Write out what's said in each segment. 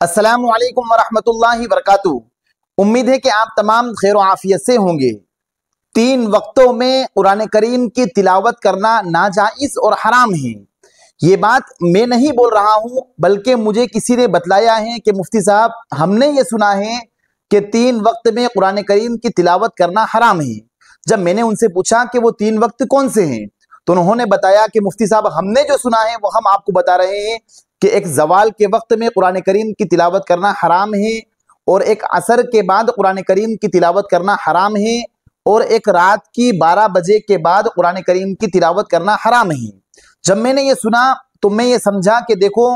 अस्सलामु अलैकुम वरहमतुल्लाहि वबरकातुहू। उम्मीद है कि आप तमाम खैर आफियत से होंगे। 3 वक्तों में कुरान करीम की तिलावत करना नाजाइज और हराम है। ये बात मैं नहीं बोल रहा हूँ, बल्कि मुझे किसी ने बतलाया है कि मुफ्ती साहब, हमने ये सुना है कि 3 वक्त में कुरान करीम की तिलावत करना हराम है। जब मैंने उनसे पूछा कि वो 3 वक्त कौन से हैं, तो उन्होंने बताया कि मुफ्ती साहब, हमने जो सुना है वो हम आपको बता रहे हैं कि एक जवाल के वक्त में कुरान करीम की तिलावत करना हराम है, और एक असर के बाद कुरान करीम की तिलावत करना हराम है, और एक रात की 12 बजे के बाद कुरान करीम की तिलावत करना हराम है। जब मैंने ये सुना तो मैं ये समझा कि देखो,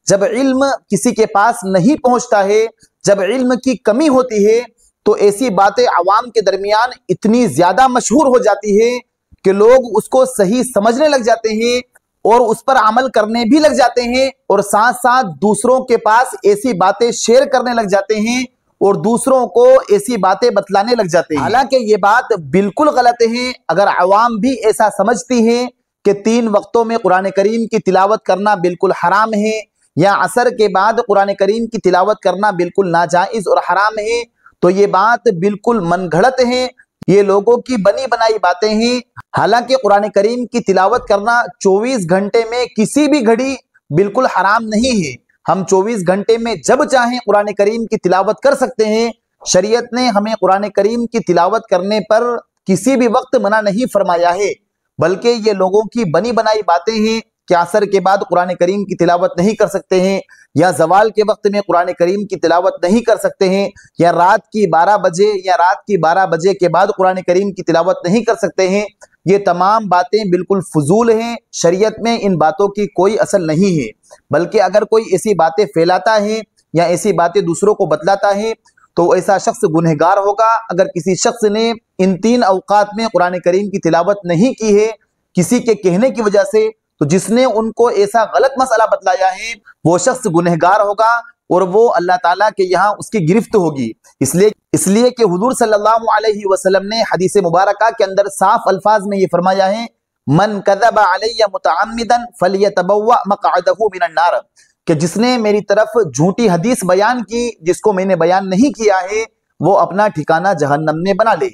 जब इल्म किसी के पास नहीं पहुंचता है, जब इल्म की कमी होती है, तो ऐसी बातें अवाम के दरमियान इतनी ज्यादा मशहूर हो जाती है कि लोग उसको सही समझने लग जाते हैं और उस पर अमल करने भी लग जाते हैं, और साथ साथ दूसरों के पास ऐसी बातें शेयर करने लग जाते हैं और दूसरों को ऐसी बातें बतलाने लग जाते हैं। हालांकि ये बात बिल्कुल गलत है। अगर अवाम भी ऐसा समझती है कि 3 वक्तों में कुरान करीम की तिलावत करना बिल्कुल हराम है, या असर के बाद कुरान करीम की तिलावत करना बिल्कुल नाजायज और हराम है, तो ये बात बिल्कुल मनगढ़ंत है। ये लोगों की बनी बनाई बातें हैं। हालांकि कुरान करीम की तिलावत करना 24 घंटे में किसी भी घड़ी बिल्कुल हराम नहीं है। हम 24 घंटे में जब चाहें कुरान करीम की तिलावत कर सकते हैं। शरीयत ने हमें कुरान करीम की तिलावत करने पर किसी भी वक्त मना नहीं फरमाया है, बल्कि ये लोगों की बनी बनाई बातें हैं कि असर के बाद कुरान करीम की तिलावत नहीं कर सकते हैं, या जवाल के वक्त में कुरान करीम की तिलावत नहीं कर सकते हैं, या रात की 12 बजे या रात की 12 बजे के बाद कुरान करीम की तिलावत नहीं कर सकते हैं। ये तमाम बातें बिल्कुल फजूल हैं। शरीयत में इन बातों की कोई असल नहीं है, बल्कि अगर कोई ऐसी बातें फैलाता है या ऐसी बातें दूसरों को बतलाता है तो ऐसा शख्स गुनहगार होगा। अगर किसी शख्स ने इन 3 अवकात में कुरान करीम की तिलावत नहीं की है किसी के कहने की वजह से, तो जिसने उनको ऐसा गलत मसला बतलाया है वो शख्स गुनहगार होगा, और वो अल्लाह ताला के यहाँ उसकी गिरफ्त होगी। इसलिए कि हुजूर सल्लल्लाहु अलैहि वसल्लम ने हदीस मुबारका के अंदर साफ अल्फाज में ये फरमाया है, मन कज़ब अलैया मुतअम्मिदन फलियतबव्वा मक़अदहु मिनन नार, कि जिसने मेरी तरफ झूठी हदीस बयान की जिसको मैंने बयान नहीं किया है, वो अपना ठिकाना जहन्नम में बना ले।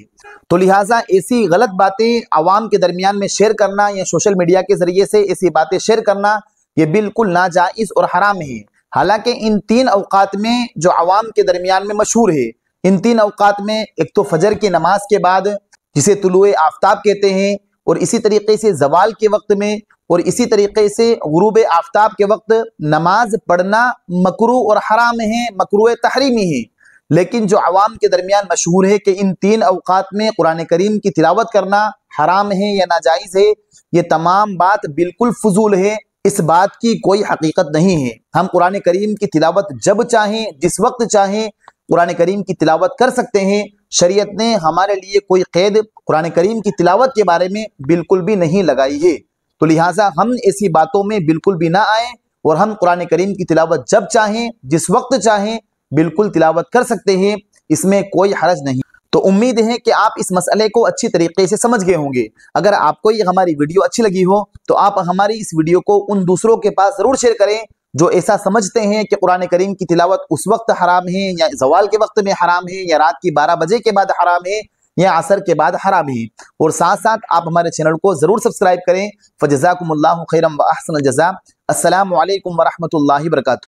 तो लिहाजा ऐसी गलत बातें आवाम के दरमियान में शेयर करना या सोशल मीडिया के जरिए से ऐसी बातें शेयर करना, ये बिल्कुल नाजायज और हराम है। हालांकि इन 3 अवकात में जो आवाम के दरमियान में मशहूर है, इन 3 अवकात में एक तो फजर की नमाज के बाद जिसे तुलुए आफ्ताब कहते हैं, और इसी तरीके से जवाल के वक्त में, और इसी तरीके से गुरूब आफ्ताब के वक्त नमाज पढ़ना मकरूह और हराम है, मकरूह तहरीमी है। लेकिन जो अवाम के दरमियान मशहूर है कि इन 3 अवकात में कुरान करीम की तिलावत करना हराम है या नाजायज है, ये तमाम बात बिल्कुल फजूल है। इस बात की कोई हकीकत नहीं है। हम कुरान करीम की तिलावत जब चाहें, जिस वक्त चाहें, कुरान करीम की तिलावत कर सकते हैं। शरीयत ने हमारे लिए कोई कैद कुरान करीम की तिलावत के बारे में बिल्कुल भी नहीं लगाई है। तो लिहाजा हम ऐसी बातों में बिल्कुल भी ना आए, और हम कुरान करीम की तिलावत जब चाहें, जिस वक्त चाहें, बिल्कुल तिलावत कर सकते हैं। इसमें कोई हरज नहीं। तो उम्मीद है कि आप इस मसले को अच्छी तरीके से समझ गए होंगे। अगर आपको ये हमारी वीडियो अच्छी लगी हो तो आप हमारी इस वीडियो को उन दूसरों के पास जरूर शेयर करें जो ऐसा समझते हैं कि कुरान करीम की तिलावत उस वक्त हराम है, या जवाल के वक्त में हराम है, या रात की 12 बजे के बाद हराम है, या असर के बाद हराम है। और साथ साथ आप हमारे चैनल को जरूर सब्सक्राइब करें। फजज़ाकुमुल्लाहु खैरन व अहसनल जज़ा। अस्सलामु अलैकुम व रहमतुल्लाहि व बरकातुहू।